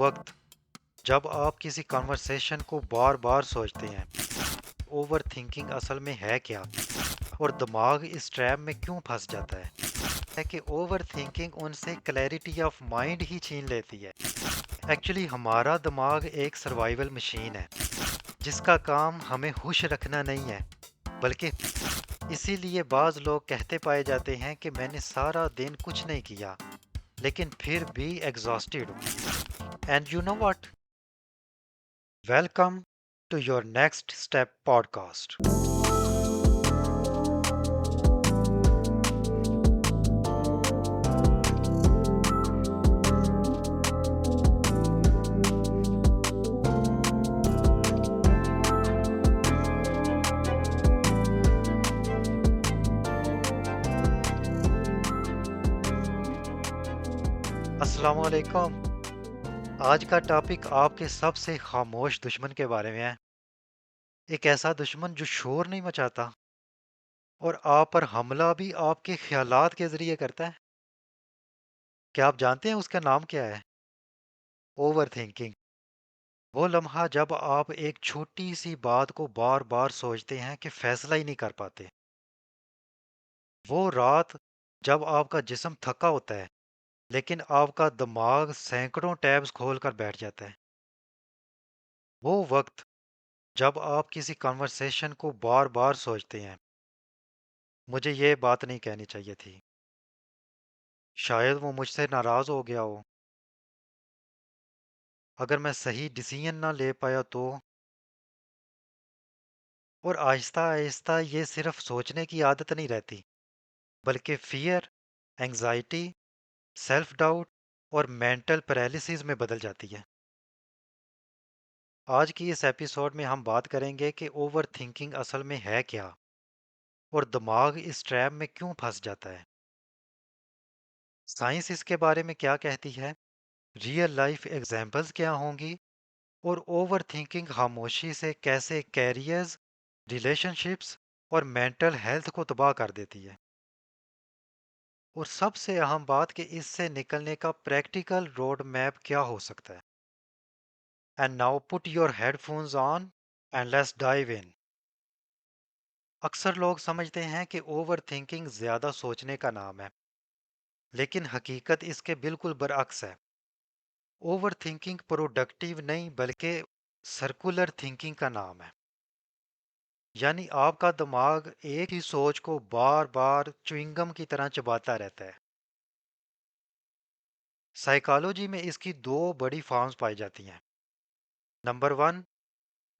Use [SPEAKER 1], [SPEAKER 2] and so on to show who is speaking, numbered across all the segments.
[SPEAKER 1] وقت جب آپ کسی کنورسیشن کو بار بار سوچتے ہیں اوور تھنکنگ اصل میں ہے کیا اور دماغ اس ٹریپ میں کیوں پھنس جاتا ہے کہ اوور تھنکنگ ان سے کلیئرٹی آف مائنڈ ہی چھین لیتی ہے۔ ایکچولی ہمارا دماغ ایک سروائیول مشین ہے جس کا کام ہمیں خوش رکھنا نہیں ہے بلکہ اسی لیے بعض لوگ کہتے پائے جاتے ہیں کہ میں نے سارا دن کچھ نہیں کیا لیکن پھر بھی ایگزاسٹڈ ہوں۔ And you know what, welcome to your next step podcast. السلام علیکم۔ آج کا ٹاپک آپ کے سب سے خاموش دشمن کے بارے میں ہے، ایک ایسا دشمن جو شور نہیں مچاتا اور آپ پر حملہ بھی آپ کے خیالات کے ذریعے کرتا ہے۔ کیا آپ جانتے ہیں اس کا نام کیا ہے؟ Over thinking. وہ لمحہ جب آپ ایک چھوٹی سی بات کو بار بار سوچتے ہیں کہ فیصلہ ہی نہیں کر پاتے، وہ رات جب آپ کا جسم تھکا ہوتا ہے لیکن آپ کا دماغ سینکڑوں ٹیبز کھول کر بیٹھ جاتا ہے، وہ وقت جب آپ کسی کنورسیشن کو بار بار سوچتے ہیں مجھے یہ بات نہیں کہنی چاہیے تھی، شاید وہ مجھ سے ناراض ہو گیا ہو، اگر میں صحیح ڈیسیژن نہ لے پایا تو۔ اور آہستہ آہستہ یہ صرف سوچنے کی عادت نہیں رہتی بلکہ فیئر، انگزائٹی، سیلف ڈاؤٹ اور مینٹل پیرالسز میں بدل جاتی ہے۔ آج کی اس ایپیسوڈ میں ہم بات کریں گے کہ اوور تھنکنگ اصل میں ہے کیا اور دماغ اس ٹریپ میں کیوں پھنس جاتا ہے، سائنس اس کے بارے میں کیا کہتی ہے، ریئل لائف ایگزامپلز کیا ہوں گی، اور اوور تھنکنگ خاموشی سے کیسے کیریئرز، ریلیشن شپس اور مینٹل ہیلتھ کو تباہ کر دیتی ہے، اور سب سے اہم بات کہ اس سے نکلنے کا پریکٹیکل روڈ میپ کیا ہو سکتا ہے۔ And now put your headphones on and let's dive in. اکثر لوگ سمجھتے ہیں کہ اوور تھنکنگ زیادہ سوچنے کا نام ہے، لیکن حقیقت اس کے بالکل برعکس ہے۔ اوور تھنکنگ پروڈکٹیو نہیں بلکہ سرکولر تھنکنگ کا نام ہے، یعنی آپ کا دماغ ایک ہی سوچ کو بار بار چوئنگم کی طرح چباتا رہتا ہے۔ سائیکالوجی میں اس کی دو بڑی فارمز پائی جاتی ہیں۔ Number one,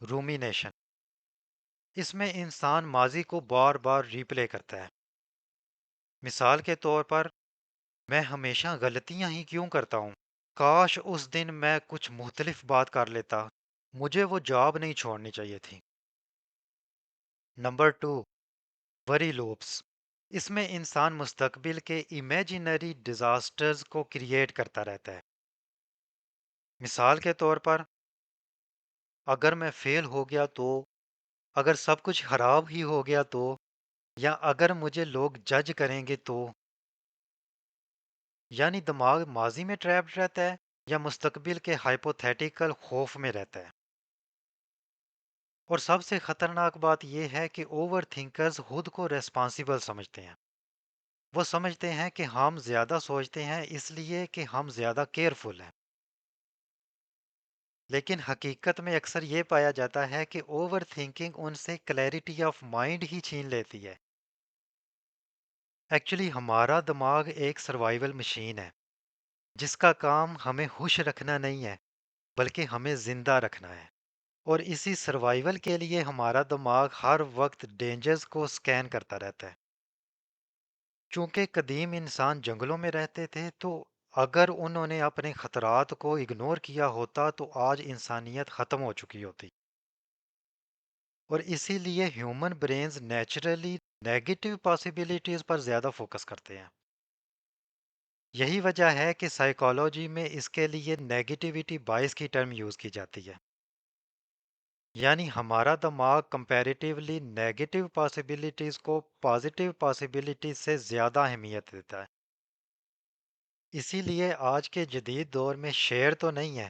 [SPEAKER 1] رومینیشن۔ اس میں انسان ماضی کو بار بار ریپلے کرتا ہے۔ مثال کے طور پر، میں ہمیشہ غلطیاں ہی کیوں کرتا ہوں، کاش اس دن میں کچھ مختلف بات کر لیتا، مجھے وہ جاب نہیں چھوڑنی چاہیے تھی۔ نمبر ٹو، وری لوپس۔ اس میں انسان مستقبل کے امیجنری ڈیزاسٹرز کو کریٹ کرتا رہتا ہے۔ مثال کے طور پر، اگر میں فیل ہو گیا تو، اگر سب کچھ خراب ہی ہو گیا تو، یا اگر مجھے لوگ جج کریں گے تو۔ یعنی دماغ ماضی میں ٹریپڈ رہتا ہے یا مستقبل کے ہائپوتھیٹیکل خوف میں رہتا ہے۔ اور سب سے خطرناک بات یہ ہے کہ اوور تھنکرز خود کو ریسپانسیبل سمجھتے ہیں۔ وہ سمجھتے ہیں کہ ہم زیادہ سوچتے ہیں اس لیے کہ ہم زیادہ کیئرفل ہیں، لیکن حقیقت میں اکثر یہ پایا جاتا ہے کہ اوور تھنکنگ ان سے کلیئرٹی آف مائنڈ ہی چھین لیتی ہے۔ ایکچولی ہمارا دماغ ایک سروائیول مشین ہے جس کا کام ہمیں خوش رکھنا نہیں ہے بلکہ ہمیں زندہ رکھنا ہے، اور اسی سروائیول کے لیے ہمارا دماغ ہر وقت ڈینجرز کو سکین کرتا رہتا ہے۔ چونکہ قدیم انسان جنگلوں میں رہتے تھے تو اگر انہوں نے اپنے خطرات کو اگنور کیا ہوتا تو آج انسانیت ختم ہو چکی ہوتی، اور اسی لیے human brains naturally negative possibilities پر زیادہ فوکس کرتے ہیں۔ یہی وجہ ہے کہ سائیکالوجی میں اس کے لیے نیگیٹیوٹی بائس کی ٹرم یوز کی جاتی ہے، یعنی ہمارا دماغ کمپیریٹیولی نیگیٹو پاسبلٹیز کو پازیٹیو پاسبلٹیز سے زیادہ اہمیت دیتا ہے۔ اسی لیے آج کے جدید دور میں شعر تو نہیں ہے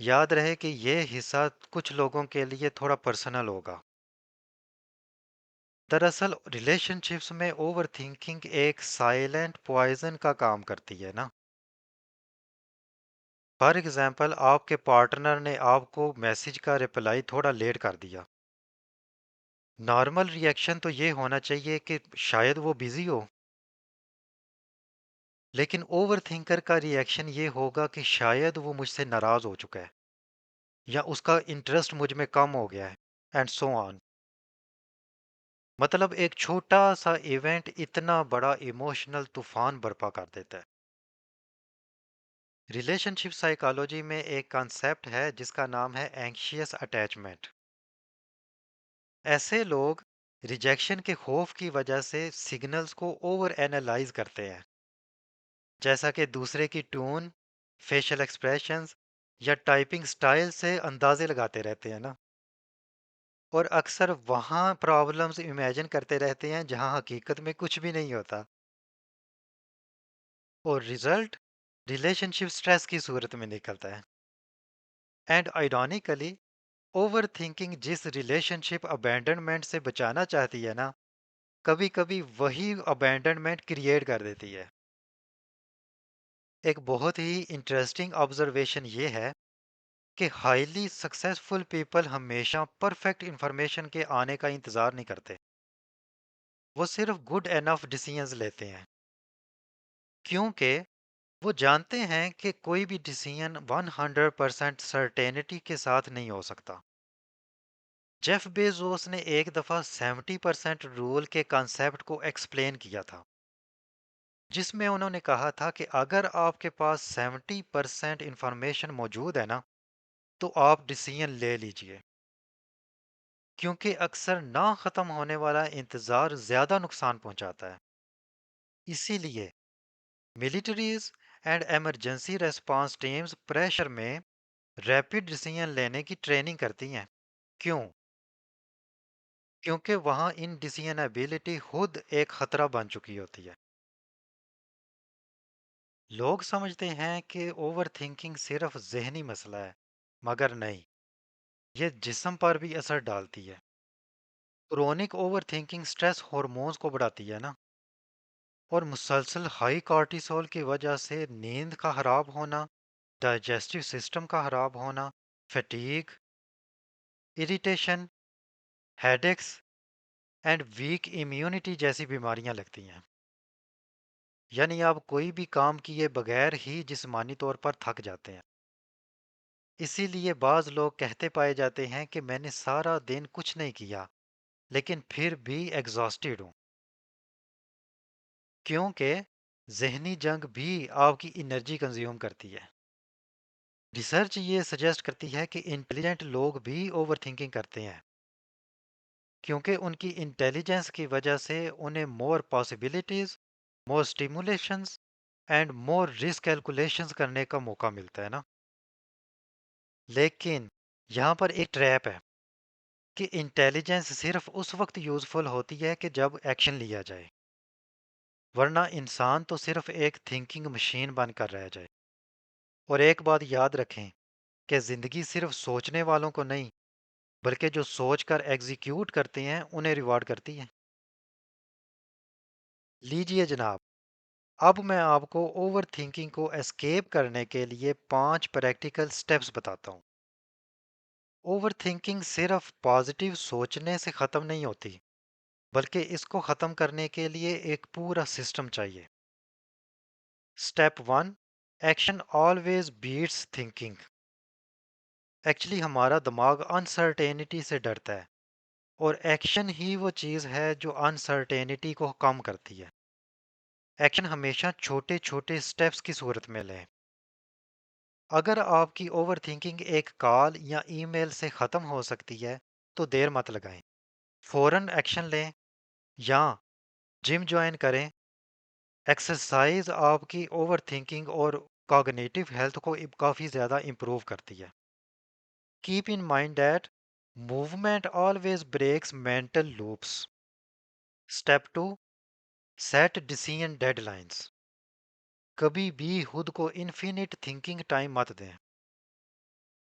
[SPEAKER 1] یاد رہے کہ یہ حصہ کچھ لوگوں کے لیے تھوڑا پرسنل ہوگا۔ دراصل ریلیشن شپس میں اوور تھنکنگ ایک سائلنٹ پوائزن کا کام کرتی ہے نا۔ فار ایگزامپل آپ کے پارٹنر نے آپ کو میسج کا رپلائی تھوڑا لیٹ کر دیا۔ نارمل ری ایکشن تو یہ ہونا چاہیے کہ شاید وہ بزی ہو، لیکن اوور تھنکر کا ری ایکشن یہ ہوگا کہ شاید وہ مجھ سے ناراض ہو چکا ہے، یا اس کا انٹرسٹ مجھ میں کم ہو گیا ہے، اینڈ سو آن۔ مطلب ایک چھوٹا سا ایونٹ اتنا بڑا ایموشنل طوفان برپا کر دیتا ہے۔ ریلیشن شپ سائیکالوجی میں ایک کانسیپٹ ہے جس کا نام ہے اینکشیس اٹیچمنٹ۔ ایسے لوگ ریجیکشن کے خوف کی وجہ سے سگنلز کو اوور اینالائز کرتے ہیں، جیسا کہ دوسرے کی ٹون، فیشل ایکسپریشنز یا ٹائپنگ سٹائل سے اندازے لگاتے رہتے ہیں نا، اور اکثر وہاں پرابلمز امیجن کرتے رہتے ہیں جہاں حقیقت میں کچھ بھی نہیں ہوتا، اور رزلٹ ریلیشن شپ سٹریس کی صورت میں نکلتا ہے۔ اینڈ آئیڈونیکلی اوور تھنکنگ جس ریلیشن شپ ابینڈنمنٹ سے بچانا چاہتی ہے نا، کبھی کبھی وہی ابینڈنمنٹ کریٹ کر دیتی ہے۔ ایک بہت ہی انٹرسٹنگ آبزرویشن یہ ہے کہ ہائیلی سکسیسفل پیپل ہمیشہ پرفیکٹ انفارمیشن کے آنے کا انتظار نہیں کرتے، وہ صرف گڈ انف ڈیسیژنز لیتے ہیں، کیونکہ وہ جانتے ہیں کہ کوئی بھی ڈیسیژن 100% سرٹینٹی کے ساتھ نہیں ہو سکتا۔ جیف بیزوس نے ایک دفعہ 70% رول کے کانسیپٹ کو ایکسپلین کیا تھا، جس میں انہوں نے کہا تھا کہ اگر آپ کے پاس 70% انفارمیشن موجود ہے نا، تو آپ ڈیسیژن لے لیجئے، کیونکہ اکثر نہ ختم ہونے والا انتظار زیادہ نقصان پہنچاتا ہے۔ اسی لیے militaries and emergency response teams pressure میں ریپڈ ڈیسیژن لینے کی ٹریننگ کرتی ہیں۔ کیوں؟ کیونکہ وہاں ان ڈیسیژن ایبلٹی خود ایک خطرہ بن چکی ہوتی ہے۔ لوگ سمجھتے ہیں کہ اوور تھنکنگ صرف ذہنی مسئلہ ہے، مگر نہیں، یہ جسم پر بھی اثر ڈالتی ہے۔ Chronic over thinking stress hormones کو بڑھاتی ہے نا، اور مسلسل ہائی کارٹیسول کی وجہ سے نیند کا خراب ہونا، ڈائجسٹو سسٹم کا خراب ہونا، fatigue, irritation, headaches and weak immunity جیسی بیماریاں لگتی ہیں۔ یعنی آپ کوئی بھی کام کیے بغیر ہی جسمانی طور پر تھک جاتے ہیں۔ اسی لیے بعض لوگ کہتے پائے جاتے ہیں کہ میں نے سارا دن کچھ نہیں کیا لیکن پھر بھی ایگزاسٹڈ ہوں، کیونکہ ذہنی جنگ بھی آپ کی انرجی کنزیوم کرتی ہے۔ ریسرچ یہ سجیسٹ کرتی ہے کہ انٹیلیجنٹ لوگ بھی اوور تھنکنگ کرتے ہیں، کیونکہ ان کی انٹیلیجنس کی وجہ سے انہیں more possibilities, more stimulations and more risk calculations کرنے کا موقع ملتا ہے نا۔ لیکن یہاں پر ایک ٹریپ ہے کہ انٹیلیجنس صرف اس وقت یوزفل ہوتی ہے کہ جب ایکشن لیا جائے، ورنہ انسان تو صرف ایک تھنکنگ مشین بن کر رہ جائے۔ اور ایک بات یاد رکھیں کہ زندگی صرف سوچنے والوں کو نہیں، بلکہ جو سوچ کر ایگزیکیوٹ کرتے ہیں انہیں ریوارڈ کرتی ہے۔ لیجئے جناب، اب میں آپ کو اوور تھنکنگ کو اسکیپ کرنے کے لیے 5 پریکٹیکل سٹیپس بتاتا ہوں۔ اوور تھنکنگ صرف پازیٹیو سوچنے سے ختم نہیں ہوتی، بلکہ اس کو ختم کرنے کے لیے ایک پورا سسٹم چاہیے۔ Step 1، action always beats thinking. Actually ہمارا دماغ انسرٹینٹی سے ڈرتا ہے، اور ایکشن ہی وہ چیز ہے جو انسرٹینٹی کو کم کرتی ہے۔ ایکشن ہمیشہ چھوٹے چھوٹے سٹیپس کی صورت میں لیں۔ اگر آپ کی اوور تھنکنگ ایک کال یا ای میل سے ختم ہو سکتی ہے تو دیر مت لگائیں، فوراً ایکشن لیں، یا جم جوائن کریں۔ ایکسرسائز آپ کی اوور تھنکنگ اور کاگنیٹو ہیلتھ کو کافی زیادہ امپروو کرتی ہے۔ Keep in mind that movement always breaks mental loops. Step 2، set decision deadlines. کبھی بھی خود کو انفینٹ تھنکنگ ٹائم مت دیں۔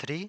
[SPEAKER 1] 3,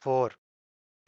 [SPEAKER 1] 4,